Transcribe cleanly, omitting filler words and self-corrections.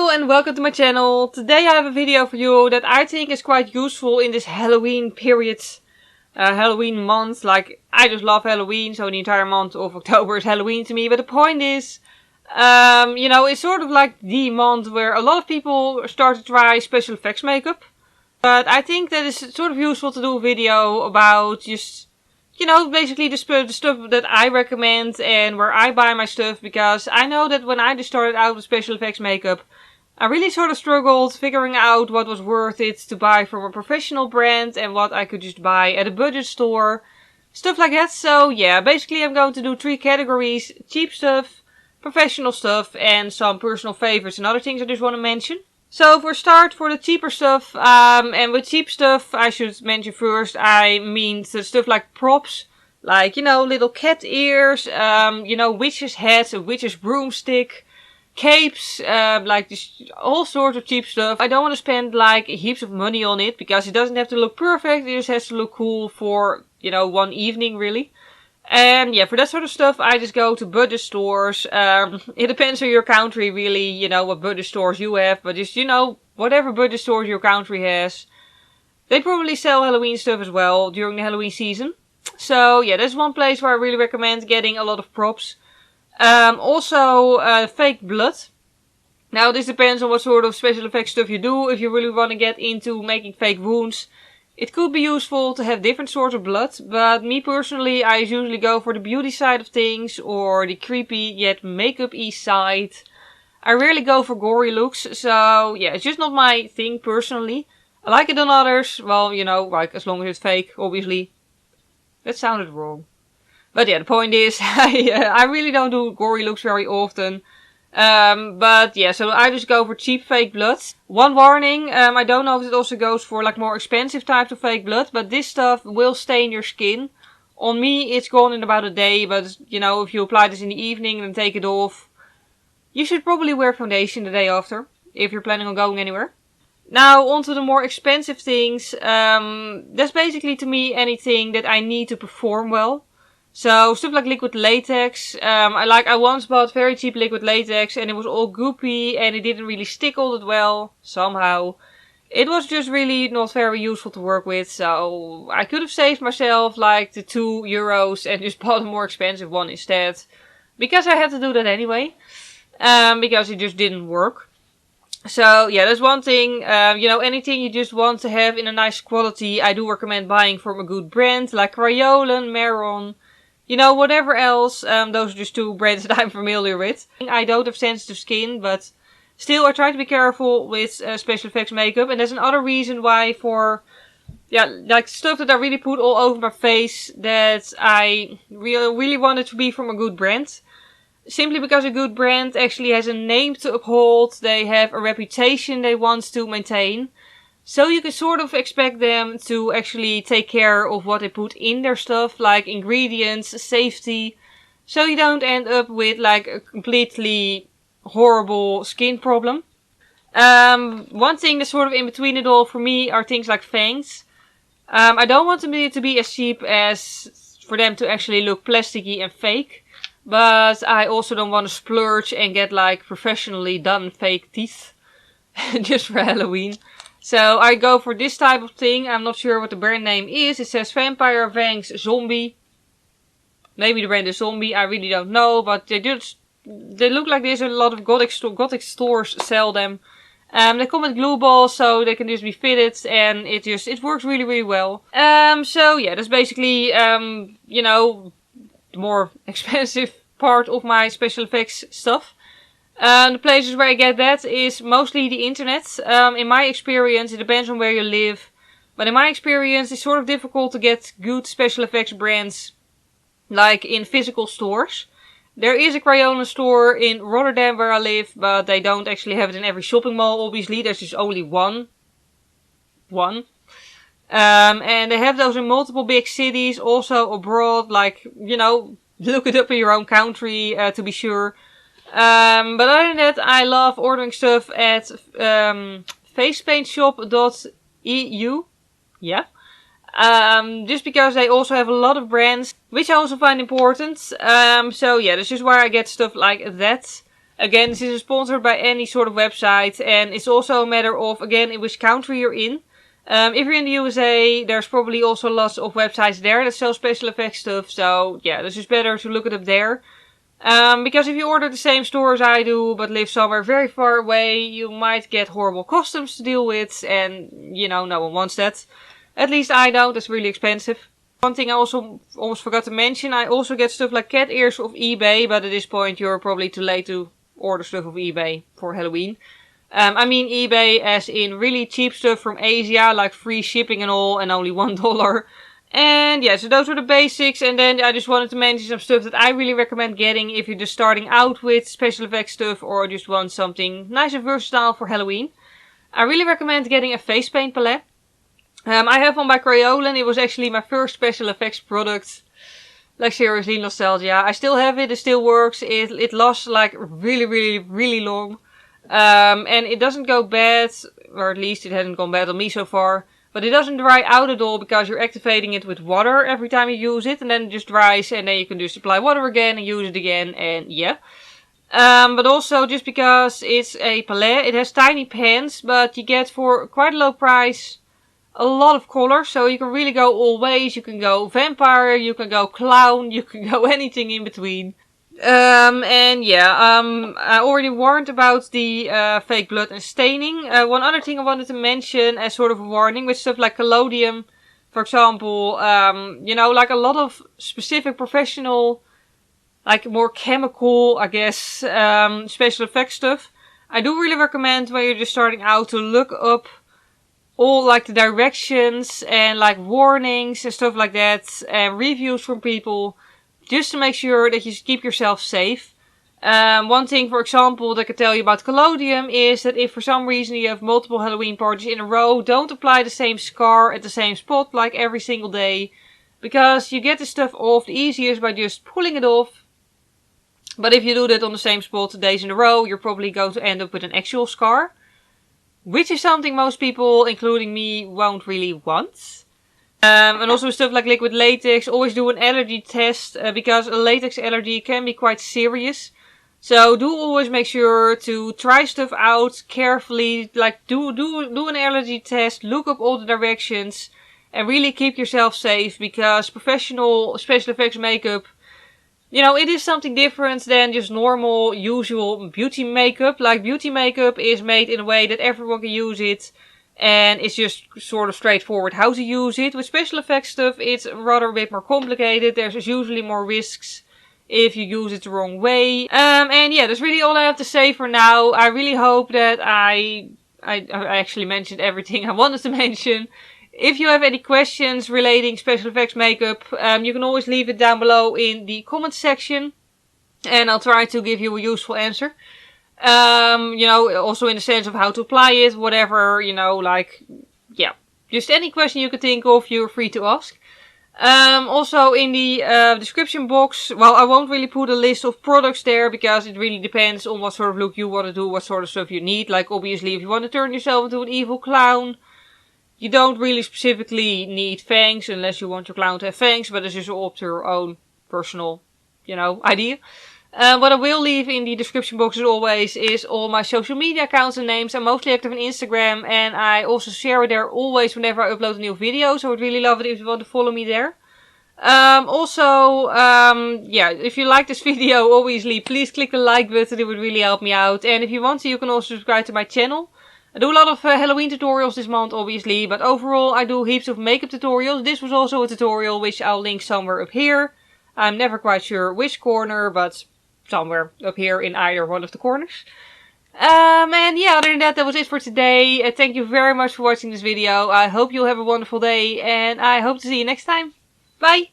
Hello and welcome to my channel. Today I have a video for you that I think is quite useful in this Halloween period. Halloween month. Like, I just love Halloween, so the entire month of October is Halloween to me. But the point is, it's sort of like the month where a lot of people start to try special effects makeup. But I think that it's sort of useful to do a video about just, basically the stuff that I recommend and where I buy my stuff. Because I know that when I just started out with special effects makeup, I really sort of struggled figuring out what was worth it to buy from a professional brand and what I could just buy at a budget store. Stuff like that. So yeah, basically I'm going to do 3 categories: cheap stuff, professional stuff, and some personal favorites and other things I just want to mention. So for the cheaper stuff, and with cheap stuff I should mention first, I mean the stuff like props. Like, little cat ears, witch's heads, a witch's broomstick, capes, like just all sorts of cheap stuff. I don't want to spend like heaps of money on it because it doesn't have to look perfect. It just has to look cool for, one evening really. And yeah, for that sort of stuff I just go to budget stores. It depends on your country really, what budget stores you have. But just, whatever budget stores your country has. They probably sell Halloween stuff as well during the Halloween season. So yeah, that's one place where I really recommend getting a lot of props. Also, fake blood. Now this depends on what sort of special effects stuff you do. If you really want to get into making fake wounds, it could be useful to have different sorts of blood. But me personally, I usually go for the beauty side of things or the creepy yet makeup-y side. I rarely go for gory looks, so yeah, it's just not my thing personally. I like it on others, well, like as long as it's fake, obviously. That sounded wrong. But yeah, the point is, I really don't do gory looks very often. But yeah, so I just go for cheap fake blood. One warning, I don't know if it also goes for like more expensive types of fake blood, but this stuff will stain your skin. On me, it's gone in about a day, but if you apply this in the evening and take it off, you should probably wear foundation the day after, if you're planning on going anywhere. Now, onto the more expensive things. That's basically to me anything that I need to perform well. So, stuff like liquid latex. I once bought very cheap liquid latex and it was all goopy and it didn't really stick all that well, somehow. It was just really not very useful to work with, so I could have saved myself like the €2 and just bought a more expensive one instead. Because I had to do that anyway. Because it just didn't work. So yeah, that's one thing. Anything you just want to have in a nice quality, I do recommend buying from a good brand like Rycote, Maron. Whatever else. Those are just 2 brands that I'm familiar with. I don't have sensitive skin, but still I try to be careful with special effects makeup. And there's another reason why for, like stuff that I really put all over my face that I really want it to be from a good brand. Simply because a good brand actually has a name to uphold, they have a reputation they want to maintain. So you can sort of expect them to actually take care of what they put in their stuff, like ingredients, safety. So you don't end up with like a completely horrible skin problem. One thing that's sort of in between it all for me are things like fangs. I don't want them to be as cheap as for them to actually look plasticky and fake. But I also don't want to splurge and get like professionally done fake teeth just for Halloween. So I go for this type of thing. I'm not sure what the brand name is. It says Vampire Fangs Zombie. Maybe the brand is Zombie. I really don't know. But they look like this. A lot of gothic stores sell them. They come with glue balls, so they can just be fitted, and it works really, really well. So yeah, that's basically, the more expensive part of my special effects stuff. The places where I get that is mostly the internet. In my experience, it depends on where you live. But in my experience, it's sort of difficult to get good special effects brands like in physical stores. There is a Crayola store in Rotterdam where I live, but they don't actually have it in every shopping mall, obviously. There's just only one. And they have those in multiple big cities, also abroad, like, look it up in your own country, to be sure. But other than that, I love ordering stuff at, facepaintshop.eu. Yeah. Just because they also have a lot of brands, which I also find important. So yeah, that's just where I get stuff like that. Again, this isn't sponsored by any sort of website, and it's also a matter of, again, in which country you're in. If you're in the USA, there's probably also lots of websites there that sell special effects stuff, so yeah, it's just better to look it up there. Because if you order the same store as I do, but live somewhere very far away, you might get horrible customs to deal with, and, you know, no one wants that. At least I don't, it's really expensive. One thing I also almost forgot to mention, I also get stuff like cat ears off eBay, but at this point you're probably too late to order stuff off eBay for Halloween. I mean eBay as in really cheap stuff from Asia, like free shipping and all, and only $1. And yeah, so those were the basics, and then I just wanted to mention some stuff that I really recommend getting if you're just starting out with special effects stuff or just want something nice and versatile for Halloween. I really recommend getting a face paint palette. I have one by Crayola, it was actually my first special effects product. Like seriously, nostalgia. I still have it still works. It lasts like really long. And it doesn't go bad, or at least it hasn't gone bad on me so far. But it doesn't dry out at all because you're activating it with water every time you use it. And then it just dries and then you can just apply water again and use it again and yeah. But also just because it's a palette, it has tiny pens, but you get for quite a low price a lot of colors, so you can really go all ways. You can go vampire, you can go clown, you can go anything in between. And yeah, I already warned about the fake blood and staining. One other thing I wanted to mention as sort of a warning with stuff like collodium, for example, you know, like a lot of specific professional, like more chemical, I guess, special effects stuff. I do really recommend when you're just starting out to look up all like the directions and like warnings and stuff like that, and reviews from people, just to make sure that you keep yourself safe. One thing, for example, that I can tell you about collodium is that if for some reason you have multiple Halloween parties in a row, don't apply the same scar at the same spot like every single day, because you get the stuff off the easiest by just pulling it off. But if you do that on the same spot days in a row, you're probably going to end up with an actual scar. Which is something most people, including me, won't really want. And also stuff like liquid latex, always do an allergy test, because a latex allergy can be quite serious. So do always make sure to try stuff out carefully, like do an allergy test, look up all the directions, and really keep yourself safe, because professional special effects makeup, you know, it is something different than just normal, usual beauty makeup. Like, beauty makeup is made in a way that everyone can use it, and it's just sort of straightforward how to use it. With special effects stuff, it's rather a bit more complicated. There's usually more risks if you use it the wrong way. And yeah, that's really all I have to say for now. I really hope that I actually mentioned everything I wanted to mention. If you have any questions relating special effects makeup, you can always leave it down below in the comments section, and I'll try to give you a useful answer. You know, also in the sense of how to apply it, whatever, you know, like, yeah. Just any question you can think of, you're free to ask. Also in the description box, well, I won't really put a list of products there, because it really depends on what sort of look you want to do, what sort of stuff you need. Like, obviously, if you want to turn yourself into an evil clown, you don't really specifically need fangs, unless you want your clown to have fangs, but it's just up to your own personal, you know, idea. What I will leave in the description box as always is all my social media accounts and names. I'm mostly active on Instagram, and I also share it there always whenever I upload a new video, so I would really love it if you want to follow me there. Yeah, if you like this video, obviously, please click the like button, it would really help me out. And if you want to, you can also subscribe to my channel. I do a lot of Halloween tutorials this month, obviously, but overall I do heaps of makeup tutorials. This was also a tutorial, which I'll link somewhere up here. I'm never quite sure which corner, but somewhere up here in either one of the corners. And yeah, other than that, that was it for today. Thank you very much for watching this video. I hope you'll have a wonderful day, and I hope to see you next time. Bye!